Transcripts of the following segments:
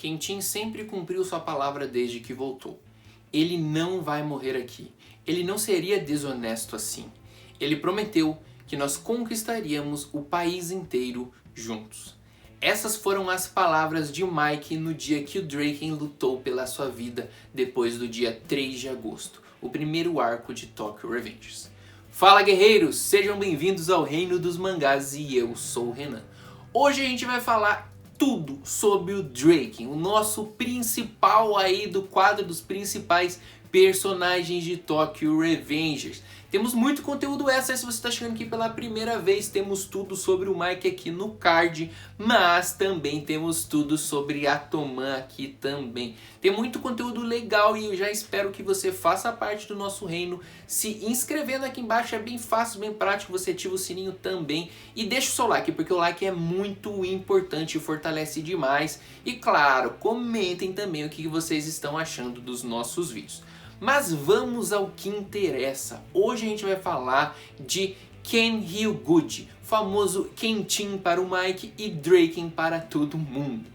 Kenshin sempre cumpriu sua palavra desde que voltou. Ele não vai morrer aqui. Ele não seria desonesto assim. Ele prometeu que nós conquistaríamos o país inteiro juntos. Essas foram as palavras de Mike no dia que o Draken lutou pela sua vida depois do dia 3 de agosto, o primeiro arco de Tokyo Revengers. Fala guerreiros, sejam bem-vindos ao Reino dos Mangás e eu sou o Renan. Hoje a gente vai falar tudo sobre o Draken, o nosso principal aí do quadro dos principais personagens de Tokyo Revengers. Temos muito conteúdo extra, se você está chegando aqui pela primeira vez, temos tudo sobre o Mike aqui no card, mas também temos tudo sobre a Toman aqui também. Tem muito conteúdo legal e eu já espero que você faça parte do nosso reino, se inscrevendo aqui embaixo, é bem fácil, bem prático, você ativa o sininho também e deixa o seu like, porque o like é muito importante e fortalece demais. E claro, comentem também o que vocês estão achando dos nossos vídeos. Mas vamos ao que interessa. Hoje a gente vai falar de Ken Hyuguchi, famoso Kenshin para o Mike e Draken para todo mundo.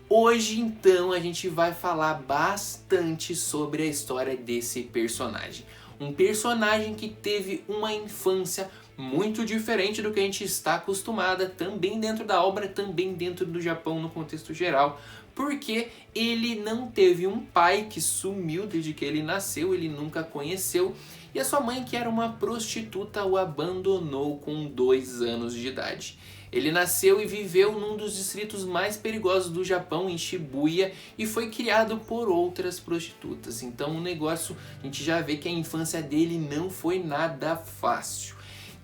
Hoje então a gente vai falar bastante sobre a história desse personagem. Um personagem que teve uma infância muito diferente do que a gente está acostumada, também dentro da obra, também dentro do Japão no contexto geral, porque ele não teve um pai, que sumiu desde que ele nasceu, ele nunca conheceu, e a sua mãe, que era uma prostituta, o abandonou com 2 anos de idade. Ele nasceu e viveu num dos distritos mais perigosos do Japão, em Shibuya, e foi criado por outras prostitutas. Então o negócio, a gente já vê que a infância dele não foi nada fácil.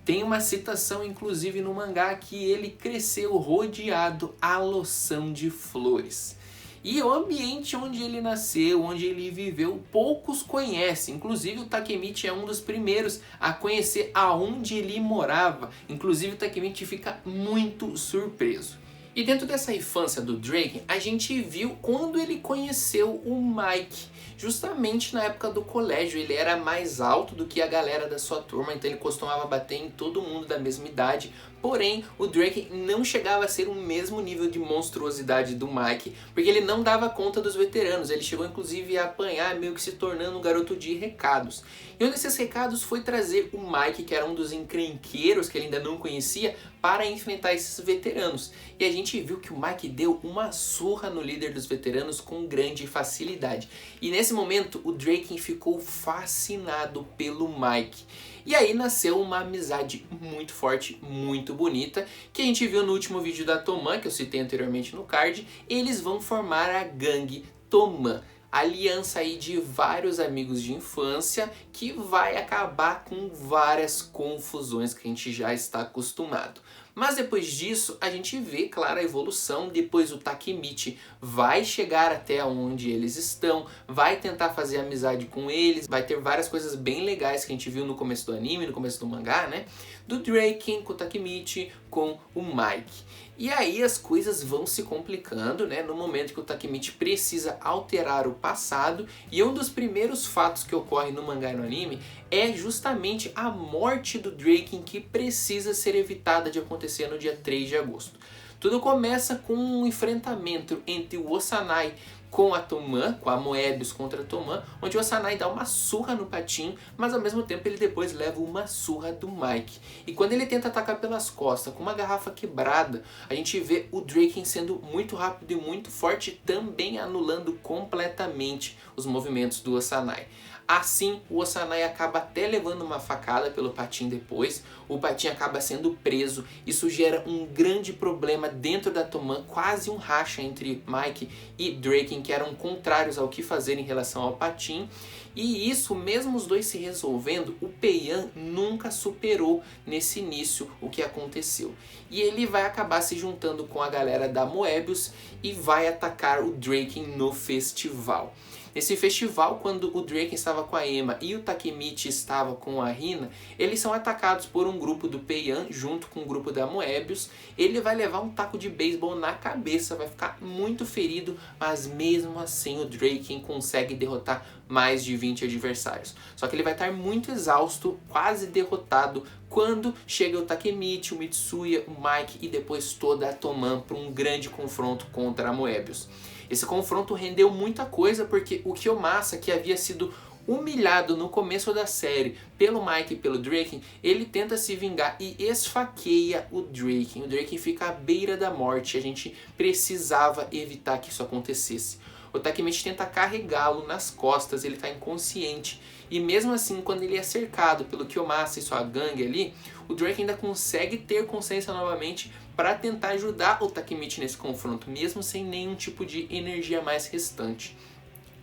Tem uma citação, inclusive, no mangá que ele cresceu rodeado à loção de flores. E o ambiente onde ele nasceu, onde ele viveu, poucos conhecem. Inclusive o Takemichi é um dos primeiros a conhecer aonde ele morava. Inclusive o Takemichi fica muito surpreso. E dentro dessa infância do Draken, a gente viu quando ele conheceu o Mike. Justamente na época do colégio, ele era mais alto do que a galera da sua turma, então ele costumava bater em todo mundo da mesma idade. Porém, o Draken não chegava a ser o mesmo nível de monstruosidade do Mike, porque ele não dava conta dos veteranos. Ele chegou inclusive a apanhar, meio que se tornando um garoto de recados. E um desses recados foi trazer o Mike, que era um dos encrenqueiros que ele ainda não conhecia, para enfrentar esses veteranos. E a gente viu que o Mike deu uma surra no líder dos veteranos com grande facilidade. E nesse momento o Draken ficou fascinado pelo Mike. E aí nasceu uma amizade muito forte, muito bonita, que a gente viu no último vídeo da Toman, que eu citei anteriormente no card. Eles vão formar a gangue Toman, aliança aí de vários amigos de infância, que vai acabar com várias confusões que a gente já está acostumado. Mas depois disso a gente vê, claro, a evolução. Depois o Takemichi vai chegar até onde eles estão, vai tentar fazer amizade com eles, vai ter várias coisas bem legais que a gente viu no começo do anime, no começo do mangá, né? Do Draken com o Takemichi, com o Mike. E aí as coisas vão se complicando, né? No momento que o Takemichi precisa alterar o passado, e um dos primeiros fatos que ocorre no mangá e no anime é justamente a morte do Draken, que precisa ser evitada de acontecer no dia 3 de agosto. Tudo começa com um enfrentamento entre o Osanai com a Toman, com a Moebius contra a Toman, onde o Osanai dá uma surra no Patin, mas ao mesmo tempo ele depois leva uma surra do Mike. E quando ele tenta atacar pelas costas com uma garrafa quebrada, a gente vê o Draken sendo muito rápido e muito forte, também anulando completamente os movimentos do Osanai. Assim, o Osanai acaba até levando uma facada pelo Patin depois, o Patin acaba sendo preso, isso gera um grande problema dentro da Toman, quase um racha entre Mike e Draken, que eram contrários ao que fazer em relação ao Patin. E isso, mesmo os dois se resolvendo, o Peian nunca superou nesse início o que aconteceu. E ele vai acabar se juntando com a galera da Moebius e vai atacar o Draken no festival. Nesse festival, quando o Draken estava com a Ema e o Takemichi estava com a Hina, eles são atacados por um grupo do Peian junto com o grupo da Moebius. Ele vai levar um taco de beisebol na cabeça, vai ficar muito ferido, mas mesmo assim o Draken consegue derrotar mais de 20 adversários. Só que ele vai estar muito exausto, quase derrotado, quando chega o Takemichi, o Mitsuya, o Mike e depois toda a Toman para um grande confronto contra a Moebius. Esse confronto rendeu muita coisa porque o Kiyomasa, que havia sido humilhado no começo da série pelo Mike e pelo Draken, ele tenta se vingar e esfaqueia o Draken. O Draken fica à beira da morte. A gente precisava evitar que isso acontecesse. O Takemichi tenta carregá-lo nas costas, ele está inconsciente. E mesmo assim, quando ele é cercado pelo Kiyomasa e sua gangue ali, o Draken ainda consegue ter consciência novamente para tentar ajudar o Takemichi nesse confronto, mesmo sem nenhum tipo de energia mais restante.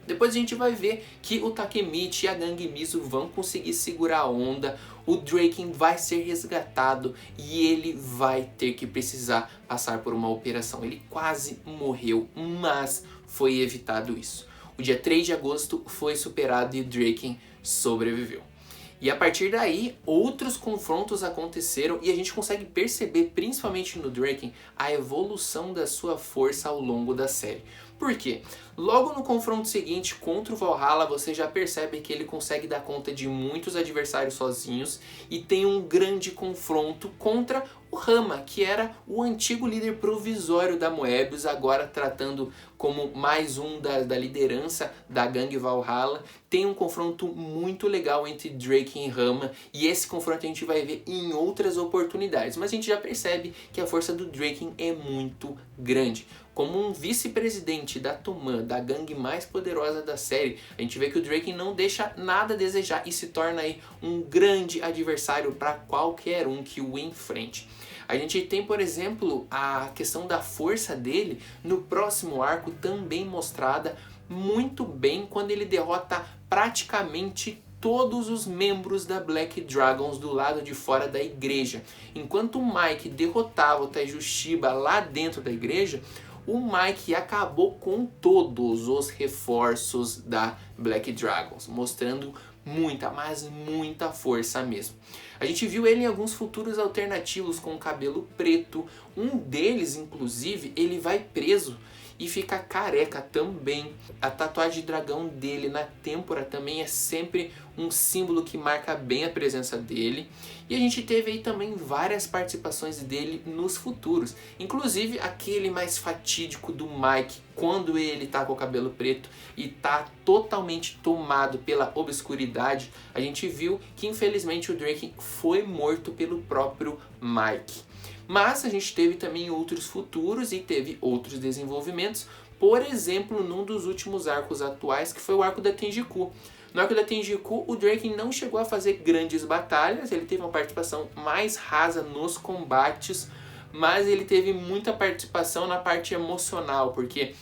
Depois a gente vai ver que o Takemichi e a gangue Mizu vão conseguir segurar a onda, o Draken vai ser resgatado e ele vai ter que precisar passar por uma operação. Ele quase morreu, mas foi evitado isso. O dia 3 de agosto foi superado e o Draken sobreviveu. E a partir daí, outros confrontos aconteceram e a gente consegue perceber, principalmente no Draken, a evolução da sua força ao longo da série. Por quê? Logo no confronto seguinte contra o Valhalla, você já percebe que ele consegue dar conta de muitos adversários sozinhos e tem um grande confronto contra o Rama, que era o antigo líder provisório da Moebius, agora tratando como mais um da liderança da gangue Valhalla. Tem um confronto muito legal entre Draken e Rama e esse confronto a gente vai ver em outras oportunidades, mas a gente já percebe que a força do Draken é muito grande. Como um vice-presidente da Toman, da gangue mais poderosa da série, a gente vê que o Draken não deixa nada a desejar e se torna aí um grande adversário para qualquer um que o enfrente. A gente tem, por exemplo, a questão da força dele no próximo arco também mostrada muito bem quando ele derrota praticamente todos os membros da Black Dragons do lado de fora da igreja. Enquanto o Mike derrotava o Taiju Shiba lá dentro da igreja, o Mike acabou com todos os reforços da Black Dragons, mostrando muita, mas muita força mesmo. A gente viu ele em alguns futuros alternativos com cabelo preto. Um deles, inclusive, ele vai preso e fica careca também. A tatuagem de dragão dele na têmpora também é sempre um símbolo que marca bem a presença dele. E a gente teve aí também várias participações dele nos futuros. Inclusive aquele mais fatídico do Mike, quando ele tá com o cabelo preto e tá totalmente tomado pela obscuridade. A gente viu que infelizmente o Draken foi morto pelo próprio Mike. Mas a gente teve também outros futuros e teve outros desenvolvimentos. Por exemplo, num dos últimos arcos atuais, que foi o arco da Tenjiku. No arco da Tenjiku, o Draken não chegou a fazer grandes batalhas, ele teve uma participação mais rasa nos combates, mas ele teve muita participação na parte emocional, porque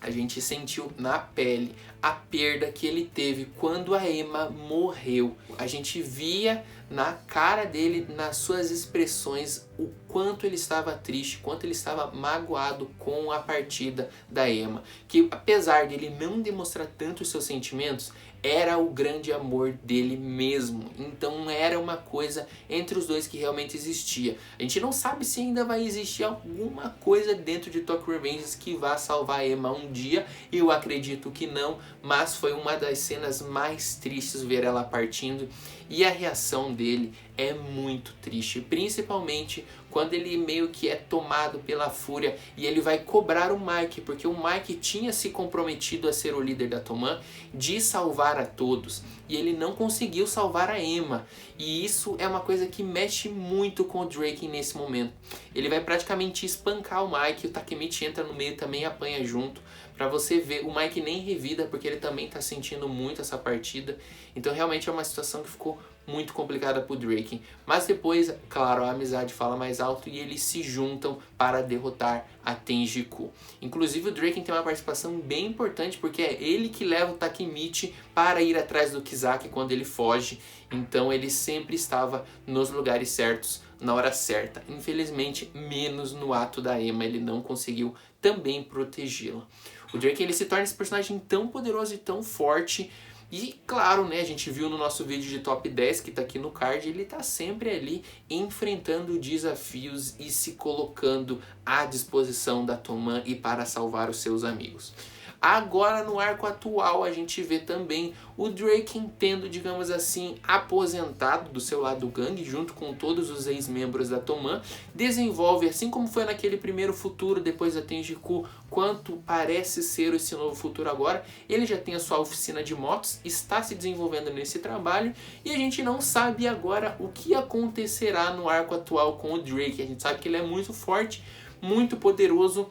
a gente sentiu na pele a perda que ele teve quando a Emma morreu. A gente via na cara dele, nas suas expressões, o quanto ele estava triste, quanto ele estava magoado com a partida da Emma. Que apesar de ele não demonstrar tanto os seus sentimentos, era o grande amor dele mesmo. Então era uma coisa entre os dois que realmente existia. A gente não sabe se ainda vai existir alguma coisa dentro de Tokyo Revengers que vá salvar a Emma um dia. Eu acredito que não, mas foi uma das cenas mais tristes ver ela partindo. E a reação dele é muito triste, principalmente quando ele meio que é tomado pela fúria e ele vai cobrar o Mike, porque o Mike tinha se comprometido a ser o líder da Toman, de salvar a todos, e ele não conseguiu salvar a Emma, e isso é uma coisa que mexe muito com o Draken nesse momento. Ele vai praticamente espancar o Mike, o Takemichi entra no meio também e apanha junto, pra você ver, o Mike nem revida porque ele também tá sentindo muito essa partida, então realmente é uma situação que ficou muito complicada pro Draken, mas depois, claro, a amizade fala mais alto e eles se juntam para derrotar a Tenjiku. Inclusive o Draken tem uma participação bem importante porque é ele que leva o Takemichi para ir atrás do Kizaki quando ele foge, então ele sempre estava nos lugares certos, na hora certa. Infelizmente, menos no ato da Emma, ele não conseguiu também protegê-la. O Draken ele se torna esse personagem tão poderoso e tão forte. E claro, né, a gente viu no nosso vídeo de top 10 que tá aqui no card, ele tá sempre ali enfrentando desafios e se colocando à disposição da Toman e para salvar os seus amigos. Agora no arco atual a gente vê também o Drake tendo, digamos assim, aposentado do seu lado do gangue, junto com todos os ex-membros da Toman. Desenvolve, assim como foi naquele primeiro futuro, depois da Tenjiku, quanto parece ser esse novo futuro agora. Ele já tem a sua oficina de motos, está se desenvolvendo nesse trabalho, e a gente não sabe agora o que acontecerá no arco atual com o Drake. A gente sabe que ele é muito forte, muito poderoso.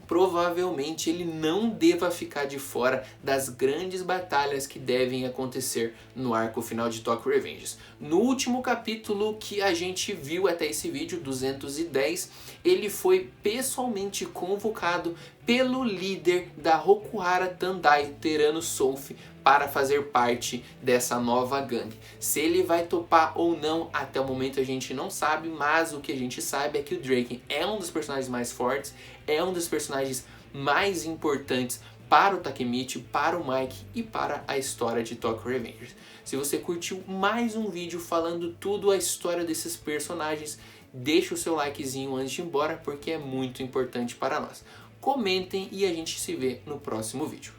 Provavelmente ele não deva ficar de fora das grandes batalhas que devem acontecer no arco final de Tokyo Revengers. No último capítulo que a gente viu até esse vídeo, 210, ele foi pessoalmente convocado pelo líder da Rokuhara Tandai, Terano Soufi, para fazer parte dessa nova gangue. Se ele vai topar ou não, até o momento a gente não sabe, mas o que a gente sabe é que o Drake é um dos personagens mais fortes, é um dos personagens mais importantes para o Takemichi, para o Mike e para a história de Tokyo Revengers. Se você curtiu mais um vídeo falando tudo a história desses personagens, deixa o seu likezinho antes de ir embora, porque é muito importante para nós. Comentem e a gente se vê no próximo vídeo.